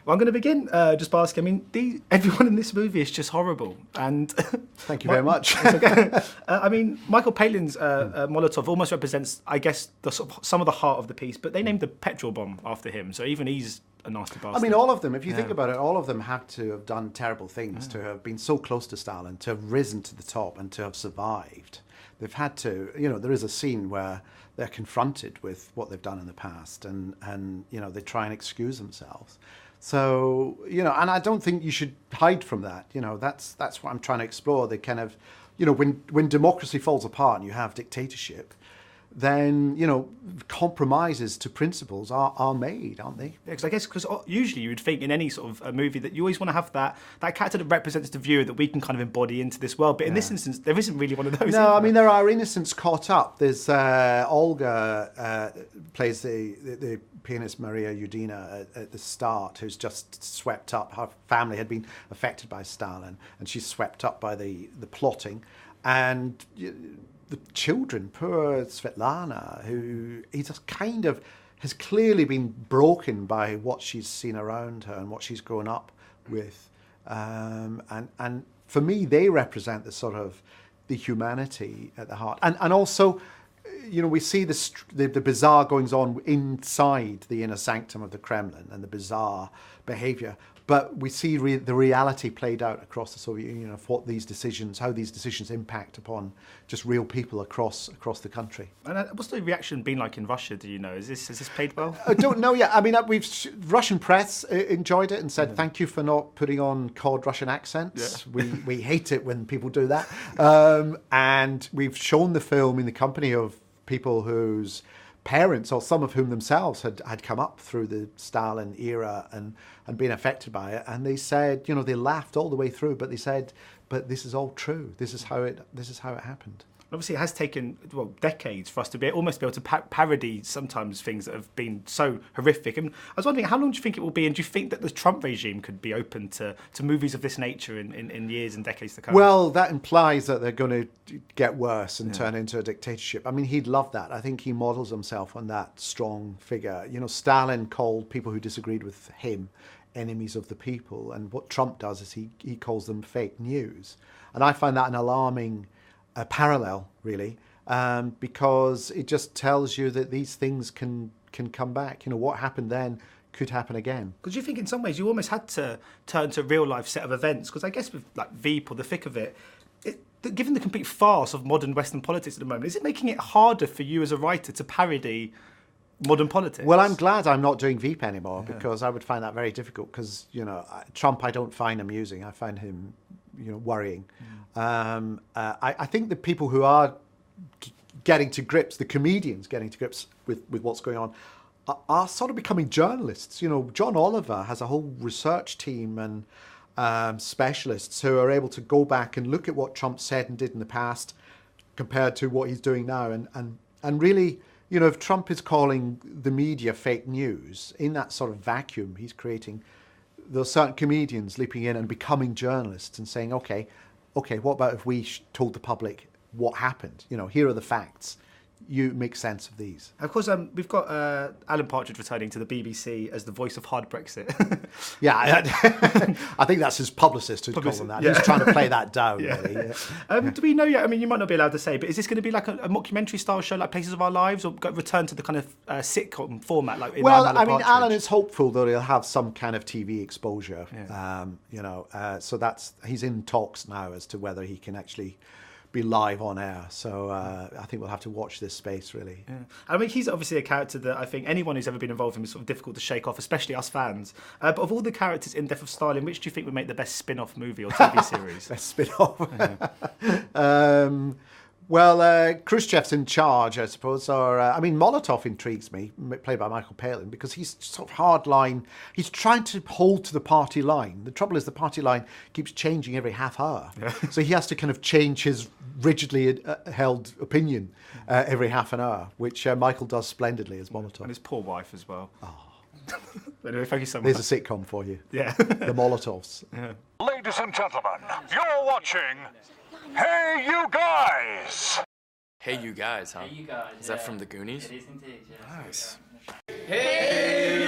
Well, I'm going to begin just by asking, I mean, everyone in this movie is just horrible. And Thank you very much. I mean, Michael Palin's Molotov almost represents, I guess, some of the heart of the piece, but they named the petrol bomb after him, so even he's a nasty bastard. I mean, all of them, if you think about it, all of them had to have done terrible things, to have been so close to Stalin, to have risen to the top and to have survived. They've had to, there is a scene where they're confronted with what they've done in the past and they try and excuse themselves. So, and I don't think you should hide from that. That's what I'm trying to explore. The kind of, when democracy falls apart and you have dictatorship, then, compromises to principles are made, aren't they? Yeah, because usually you would think in any sort of a movie that you always want to have that character that represents the viewer that we can kind of embody into this world. But in this instance, there isn't really one of those. No, I mean, there are innocents caught up. There's Olga plays the pianist Maria Udina at the start, who's just swept up. Her family had been affected by Stalin, and she's swept up by the plotting. And the children, poor Svetlana, who he just kind of has clearly been broken by what she's seen around her and what she's grown up with. And for me, they represent the sort of the humanity at the heart. And also, we see the bizarre goings on inside the inner sanctum of the Kremlin and the bizarre behavior. But we see the reality played out across the Soviet Union of how these decisions impact upon just real people across the country. And what's the reaction been like in Russia? Do you know? Has this played well? I don't know yet. I mean, Russian press enjoyed it and said thank you for not putting on cod Russian accents. Yeah. We hate it when people do that. And we've shown the film in the company of people whose parents, or some of whom themselves, had come up through the Stalin era and been affected by it, and they said, they laughed all the way through, but they said, but this is all true. This is how it happened. Obviously, it has taken decades for us to almost be able to parody sometimes things that have been so horrific. And I was wondering, how long do you think it will be? And do you think that the Trump regime could be open to movies of this nature in years and decades to come? Well, that implies that they're going to get worse and turn into a dictatorship. I mean, he'd love that. I think he models himself on that strong figure. Stalin called people who disagreed with him enemies of the people. And what Trump does is he calls them fake news. And I find that an alarming parallel, really, because it just tells you that these things can come back. What happened then could happen again. Because you think in some ways you almost had to turn to a real life set of events, because I guess with like Veep or the thick of it, given the complete farce of modern Western politics at the moment, is it making it harder for you as a writer to parody modern politics? Well, I'm glad I'm not doing Veep anymore, because I would find that very difficult, because, Trump I don't find amusing. I find him worrying. I think the people who are getting to grips, the comedians getting to grips with what's going on, are sort of becoming journalists. John Oliver has a whole research team and specialists who are able to go back and look at what Trump said and did in the past compared to what he's doing now. And really, if Trump is calling the media fake news, in that sort of vacuum he's creating, there are certain comedians leaping in and becoming journalists and saying, okay, what about if we told the public what happened? Here are the facts. You make sense of these. Of course, we've got Alan Partridge returning to the BBC as the voice of hard Brexit. Yeah, I think that's his publicist who's calling that. Yeah. He's trying to play that down, really. Yeah. Do we know yet? I mean, you might not be allowed to say, but is this going to be like a mockumentary-style show like Places of Our Lives, or return to the kind of sitcom format? Like in well, Alan Partridge? Alan is hopeful that he'll have some kind of TV exposure. Yeah. So he's in talks now as to whether he can actually be live on air. So I think we'll have to watch this space, really. Yeah. I mean, he's obviously a character that I think anyone who's ever been involved in is sort of difficult to shake off, especially us fans. But of all the characters in Death of Stalin, which do you think would make the best spin-off movie or TV series? Best spin-off? Yeah. Well, Khrushchev's in charge, I suppose. Or Molotov intrigues me, played by Michael Palin, because he's sort of hardline. He's trying to hold to the party line. The trouble is the party line keeps changing every half hour. Yeah. So he has to kind of change his rigidly held opinion every half an hour, which Michael does splendidly as Molotov. And his poor wife as well. Oh. Anyway, thank you so much. There's a sitcom for you. Yeah. The Molotovs. Yeah. Ladies and gentlemen, you're watching Hey You Guys! Hey You Guys, huh? Hey You Guys. Is that from the Goonies? It is indeed, yeah. Nice. Hey